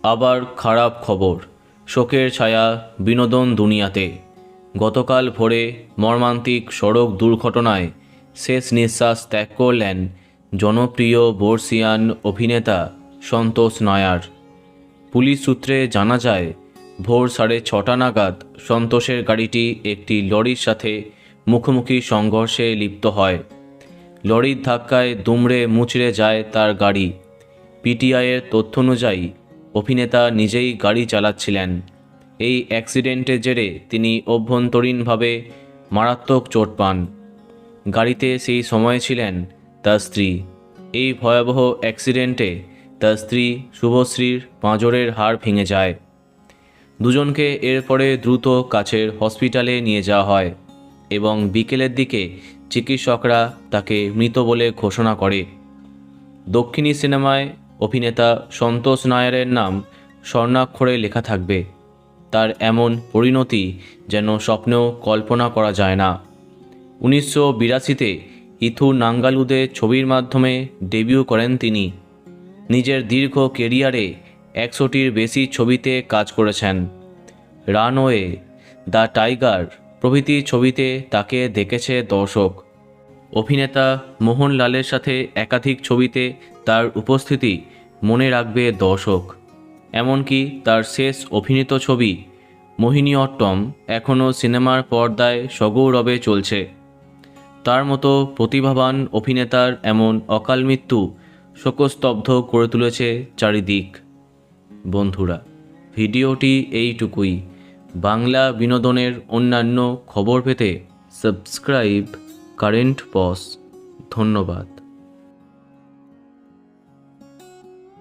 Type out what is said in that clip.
আবার খারাপ খবর, শোকের ছায়া বিনোদন দুনিয়াতে। গতকাল ভোরে মর্মান্তিক সড়ক দুর্ঘটনায় শেষ নিঃশ্বাস ত্যাগ করলেন জনপ্রিয় বর্ষিয়ান অভিনেতা সন্তোষ নায়ার। পুলিশ সূত্রে জানা যায়, ভোর 6:30 নাগাদ সন্তোষের গাড়িটি একটি লরির সাথে মুখোমুখি সংঘর্ষে লিপ্ত হয়। লরির ধাক্কায় দুমড়ে মুচড়ে যায় তার গাড়ি। পিটিআইয়ের তথ্য অনুযায়ী অভিনেতা নিজেই গাড়ি চালাচ্ছিলেন। এই অ্যাক্সিডেন্টের জেরে তিনি অভ্যন্তরীণভাবে মারাত্মক চোট পান। গাড়িতে সেই সময়ে ছিলেন তার স্ত্রী। এই ভয়াবহ অ্যাক্সিডেন্টে তার স্ত্রী শুভশ্রীর পাঁজরের হাড় ভেঙে যায়। দুজনকে এরপরে দ্রুত কাছের হসপিটালে নিয়ে যাওয়া হয় এবং বিকেলের দিকে চিকিৎসকরা তাকে মৃত বলে ঘোষণা করে। দক্ষিণী সিনেমায় অভিনেতা সন্তোষ নায়ারের নাম স্বর্ণাক্ষরে লেখা থাকবে। তার এমন পরিণতি যেন স্বপ্নেও কল্পনা করা যায় না। 1982-তে ইথু নাঙ্গালুদে ছবির মাধ্যমে ডেবিউ করেন তিনি। নিজের দীর্ঘ কেরিয়ারে 100টির বেশি ছবিতে কাজ করেছেন। রানওয়ে, দ্য টাইগার প্রভৃতি ছবিতে তাকে দেখেছে দর্শক। অভিনেতা মোহনলালের সাথে একাধিক ছবিতে তার উপস্থিতি মনে রাখবে দর্শক। এমনকি তার শেষ অভিনীত ছবি মোহিনীঅট্টম এখনও সিনেমার পর্দায় সগৌরবে চলছে। তার মতো প্রতিভাবান অভিনেতার এমন অকাল মৃত্যু শোকস্তব্ধ করে তুলেছে চারিদিক। বন্ধুরা, ভিডিওটি এইটুকুই। বাংলা বিনোদনের অন্যান্য খবর পেতে সাবস্ক্রাইব কারেন্ট পজ। ধন্যবাদ।